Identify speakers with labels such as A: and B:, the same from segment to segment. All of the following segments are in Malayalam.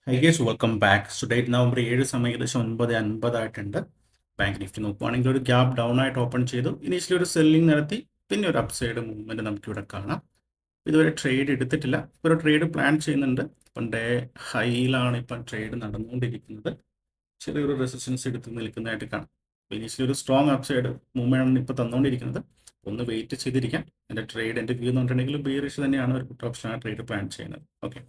A: High guys welcome back. So date November 7 സമയം ഏകദേശം 9:50 ആയിട്ടുണ്ട്. ബാങ്ക് നിഫ്റ്റി നോക്കുവാണെങ്കിൽ ഒരു ഗ്യാപ്പ് ഡൗൺ ആയിട്ട് ഓപ്പൺ ചെയ്തു. ഇനീഷ്യലി ഒരു സെല്ലിംഗ് നടത്തി, പിന്നെ ഒരു അപ്സൈഡ് മൂവ്മെന്റ് നമുക്കിവിടെ കാണാം. ഇതുവരെ ട്രേഡ് എടുത്തിട്ടില്ല, ഒരു ട്രേഡ് പ്ലാൻ ചെയ്യുന്നുണ്ട്. ഇപ്പം ഡേ ഹൈയിലാണ് ഇപ്പം ട്രേഡ് നടന്നുകൊണ്ടിരിക്കുന്നത്. ചെറിയൊരു റെസിസ്റ്റൻസ് എടുത്ത് നിൽക്കുന്നതായിട്ട് കാണാം. ഇനീഷ്യലി ഒരു സ്ട്രോങ് അപ്സൈഡ് മൂവ്മെന്റ് ആണ് ഇപ്പോൾ തന്നുകൊണ്ടിരിക്കുന്നത്. ഒന്ന് വെയിറ്റ് ചെയ്തിരിക്കാം. എൻ്റെ ട്രേഡ് എൻ്റെ വ്യൂ എന്ന് പറഞ്ഞിട്ടുണ്ടെങ്കിൽ ബീറിഷ് തന്നെയാണ് ഒരു പുട്ട് ഓപ്ഷനാണ് ട്രേഡ് പ്ലാൻ ചെയ്യുന്നത്. ഓക്കെ,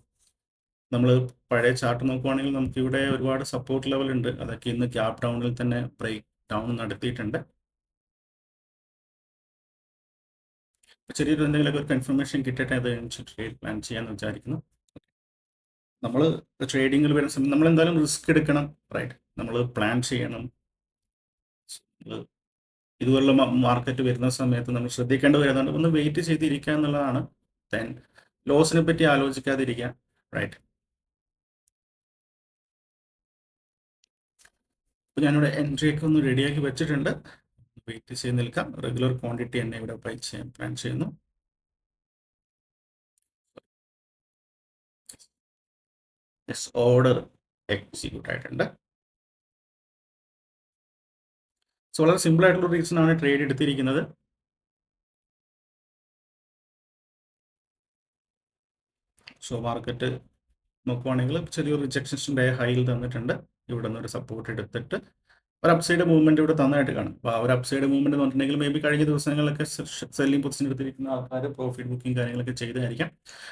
A: നമ്മൾ പഴയ ചാർട്ട് നോക്കുവാണെങ്കിൽ നമുക്ക് ഇവിടെ ഒരുപാട് സപ്പോർട്ട് ലെവൽ ഉണ്ട്. അതൊക്കെ ഇന്ന് ഗ്യാപ് ഡൗണിൽ തന്നെ ബ്രേക്ക് ഡൗൺ നടത്തിയിട്ടുണ്ട്. ചെറിയൊരു എന്തെങ്കിലുമൊക്കെ ഒരു കൺഫർമേഷൻ കിട്ടട്ടെ, അത് ട്രേഡ് പ്ലാൻ ചെയ്യാമെന്ന് വിചാരിക്കുന്നു. നമ്മൾ ട്രേഡിങ്ങിൽ വരുന്ന സമയം നമ്മൾ എന്തായാലും റിസ്ക് എടുക്കണം, റൈറ്റ്? നമ്മൾ പ്ലാൻ ചെയ്യണം. ഇതുപോലുള്ള മാർക്കറ്റ് വരുന്ന സമയത്ത് നമ്മൾ ശ്രദ്ധിക്കേണ്ടി വരുന്നുണ്ട്. ഒന്ന് വെയിറ്റ് ചെയ്തിരിക്കുക എന്നുള്ളതാണ്. ദെൻ ലോസിനെ പറ്റി ആലോചിക്കാതിരിക്കുക, റൈറ്റ്? അപ്പോൾ ഞാനിവിടെ എൻട്രി ഒക്കെ ഒന്ന് റെഡിയാക്കി വെച്ചിട്ടുണ്ട്. വെയിറ്റ് ചെയ്ത് നിൽക്കാം. റെഗുലർ ക്വാണ്ടിറ്റി തന്നെ ഇവിടെ ബൈ ചെയ്യാൻ പ്ലാൻ ചെയ്യുന്നു. ഓർഡർ എക്സിക്യൂട്ട് ആയിട്ടുണ്ട്. സോ വളരെ സിമ്പിൾ ആയിട്ടുള്ള റീസൺ ആണ് ട്രേഡ് എടുത്തിരിക്കുന്നത്. സോ മാർക്കറ്റ് നോക്കുവാണെങ്കിൽ ചെറിയൊരു റിജക്ഷൻസിൻ്റെ ഹൈയിൽ തന്നിട്ടുണ്ട്. ഇവിടെ നിന്ന് ഒരു സപ്പോർട്ട് എടുത്തിട്ട് ഒരു അപ്സൈഡ് മൂവ്മെന്റ് ഇവിടെ തന്നതായിട്ട് കാണും. അപ്പോൾ ആ ഒരു അപ്സൈഡ് മൂവ്മെന്റ് എന്ന് പറഞ്ഞിട്ടുണ്ടെങ്കിൽ മേ ബി കഴിഞ്ഞ ദിവസങ്ങളിലൊക്കെ സെല്ലിംഗ് പൊസിഷൻ എടുത്തിരിക്കുന്ന ആൾക്കാർ പ്രോഫിറ്റ് ബുക്കിംഗ് കാര്യങ്ങളൊക്കെ ചെയ്തായിരിക്കാം.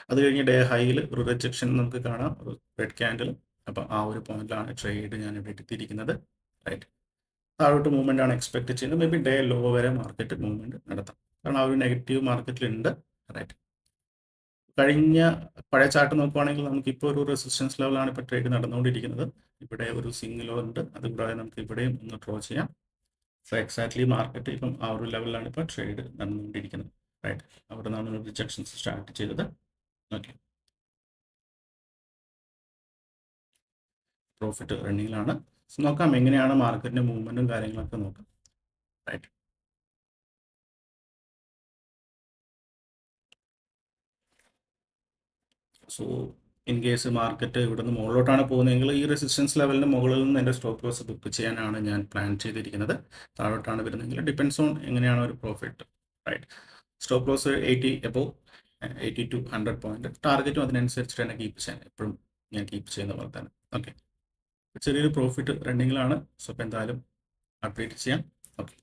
A: അത് കഴിഞ്ഞ് ഡേ ഹൈയിൽ ഒരു റിജക്ഷൻ നമുക്ക് കാണാം, ഒരു റെഡ് ക്യാൻഡിൽ. അപ്പം ആ ഒരു പോയിന്റിലാണ് ട്രേഡ് ഞാൻ ഇവിടെ എടുത്തിരിക്കുന്നത്, റൈറ്റ്? താഴോട്ട് മൂവ്മെന്റ് ആണ് എക്സ്പെക്ട് ചെയ്യുന്നത്. മേ ബി ഡേ ലോ വരെ മാർക്കറ്റ് മൂവ്മെന്റ് നടത്താം, കാരണം ആ ഒരു നെഗറ്റീവ് മാർക്കറ്റിലുണ്ട്, റൈറ്റ്? കഴിഞ്ഞ പഴയ ചാർട്ട് നോക്കുവാണെങ്കിൽ നമുക്കിപ്പോൾ ഒരു റെസിസ്റ്റൻസ് ലെവലാണ് ഇപ്പോൾ ട്രേഡ് നടന്നുകൊണ്ടിരിക്കുന്നത്. ഇവിടെ ഒരു സിംഗിലോ ഉണ്ട്, അതുകൂടാതെ നമുക്ക് ഇവിടെയും ഒന്ന് ഡ്രോ ചെയ്യാം. സോ എക്സാക്ട്ലി മാർക്കറ്റ് ഇപ്പം ആ ഒരു ലെവലിലാണ് ഇപ്പോൾ ട്രേഡ് നടന്നുകൊണ്ടിരിക്കുന്നത്, റൈറ്റ്? അവിടെ നിന്നാണ് ഒരു റിജക്ഷൻസ് സ്റ്റാർട്ട് ചെയ്തത്. ഓക്കെ, പ്രോഫിറ്റ് റണ്ണിങ്ങിലാണ്. നോക്കാം എങ്ങനെയാണ് മാർക്കറ്റിൻ്റെ മൂവ്മെൻറ്റും കാര്യങ്ങളൊക്കെ നോക്കാം, right? So in case market ഇവിടുന്ന് മുകളിലോട്ടാണ് പോകുന്നതെങ്കിൽ ഈ റെസിസ്റ്റൻസ് ലെവലിന് മുകളിൽ നിന്ന് എൻ്റെ സ്റ്റോപ്പ് ലോസ് ബുക്ക് ചെയ്യാനാണ് ഞാൻ പ്ലാൻ ചെയ്തിരിക്കുന്നത്. താഴോട്ടാണ് വരുന്നതെങ്കിൽ ഡിപ്പെൻസ് ഓൺ എങ്ങനെയാണ് ഒരു profit, right? Stop loss 80 above 80 to 100 point, ടാർഗറ്റും അതിനനുസരിച്ചിട്ട് തന്നെ കീപ്പ് ചെയ്യാൻ എപ്പോഴും ഞാൻ കീപ്പ് ചെയ്യുന്ന പോലെ തന്നെ. ഓക്കെ, ചെറിയൊരു പ്രോഫിറ്റ് റണ്ണിങ്ങിലാണ്. സോ അപ്പോൾ എന്തായാലും അപ്ഡേറ്റ് ചെയ്യാം. ഓക്കെ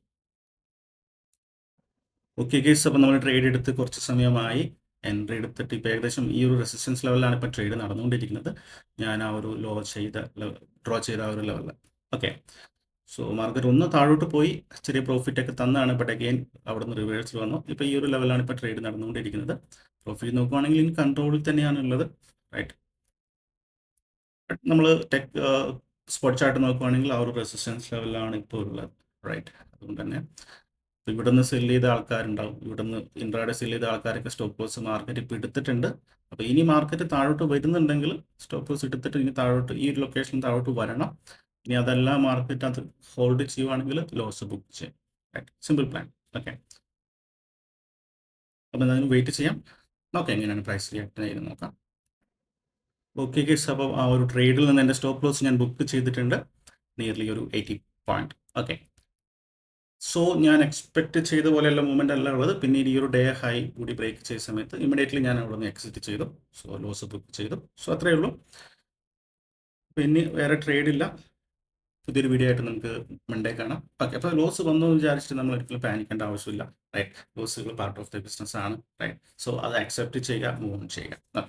A: ഓക്കെ ഗേസ്, അപ്പോൾ നമ്മൾ ട്രേഡ് എടുത്ത് കുറച്ച് സമയമായി. എൻട്രി എടുത്തിട്ട് ഇപ്പോൾ ഏകദേശം ഈ ഒരു റെസിസ്റ്റൻസ് ലെവലിലാണ് ഇപ്പോൾ ട്രേഡ് നടന്നുകൊണ്ടിരിക്കുന്നത്. ഞാൻ ആ ഒരു ഡ്രോ ചെയ്ത ആ ഒരു ലെവലിൽ. ഓക്കെ, സോ മാർക്കറ്റ് ഒന്ന് താഴോട്ട് പോയി ചെറിയ പ്രോഫിറ്റ് ഒക്കെ തന്നാണ്, ബട്ട് അഗെയിൻ അവിടെ നിന്ന് റിവേഴ്സിൽ വന്നു. ഇപ്പോൾ ഈ ഒരു ലെവലാണ് ഇപ്പോൾ ട്രേഡ് നടന്നുകൊണ്ടിരിക്കുന്നത്. പ്രോഫിറ്റ് നോക്കുവാണെങ്കിൽ ഇനി കൺട്രോളിൽ തന്നെയാണ് ഉള്ളത്, റൈറ്റ്? നമ്മൾ സ്പോട്ട് ചാർട്ട് നോക്കുവാണെങ്കിൽ ആ ഒരു റെസിസ്റ്റൻസ് ലെവലിലാണ് ഇപ്പോൾ ഉള്ളത്, റൈറ്റ്? അതുകൊണ്ട് തന്നെ ഇവിടെ നിന്ന് സെല് ചെയ്ത ആൾക്കാരുണ്ടാവും, ഇവിടെ നിന്ന് ഇൻട്രാഡേ സെല് ചെയ്ത ആൾക്കാരൊക്കെ സ്റ്റോപ്പ് ലോസ് മാർക്കറ്റ് ഇപ്പോൾ എടുത്തിട്ടുണ്ട്. അപ്പോൾ ഇനി മാർക്കറ്റ് താഴോട്ട് വരുന്നുണ്ടെങ്കിൽ സ്റ്റോപ്പ് ലോസ് എടുത്തിട്ട് ഇനി താഴോട്ട് ഈ ഒരു ലൊക്കേഷനിൽ താഴോട്ട് വരണം. ഇനി അതല്ല മാർക്കറ്റ് അത് ഹോൾഡ് ചെയ്യുവാണെങ്കിൽ ലോസ് ബുക്ക് ചെയ്യും, റൈറ്റ്? Simple plan. ഓക്കെ, അപ്പോൾ എന്തായാലും വെയിറ്റ് ചെയ്യാം, നോക്കാം എങ്ങനെയാണ് പ്രൈസ് റിയാക്ട് ചെയ്യുന്നത് നോക്കാം. ഓക്കെ ഗൈസ്, അപ്പോൾ ആ ഒരു ട്രേഡിൽ നിന്ന് എൻ്റെ സ്റ്റോപ്പ് ലോസ് ഞാൻ ബുക്ക് ചെയ്തിട്ടുണ്ട്, നിയർലി ഒരു 80 പോയിന്റ്. ഓക്കെ, സോ ഞാൻ എക്സ്പെക്ട് ചെയ്ത പോലെയുള്ള മൂവ്മെൻ്റ് അല്ല ഉള്ളത്. പിന്നീട് ഈ ഒരു ഡേ ഹൈ കൂടി ബ്രേക്ക് ചെയ്ത സമയത്ത് ഇമ്മീഡിയറ്റ്ലി ഞാൻ അവിടെ നിന്ന് എക്സിറ്റ് ചെയ്തു. സോ ലോസ് ബുക്ക് ചെയ്തു. സോ അത്രയേ ഉള്ളൂ. പിന്നെ വേറെ ട്രേഡ് ഇല്ല. പുതിയൊരു വീഡിയോ ആയിട്ട് നമുക്ക് മൺഡേ കാണാം. ഓക്കെ, അപ്പോൾ ലോസ് വന്നു എന്ന് വിചാരിച്ചിട്ട് നമ്മൾ ഒരിക്കലും പാനിക്കേണ്ട ആവശ്യമില്ല, റൈറ്റ്? ലോസുകൾ പാർട്ട് ഓഫ് ദ ബിസിനസ് ആണ്, റൈറ്റ്? സോ അത് അക്സെപ്റ്റ് ചെയ്യുക, മൂവ് ചെയ്യുക.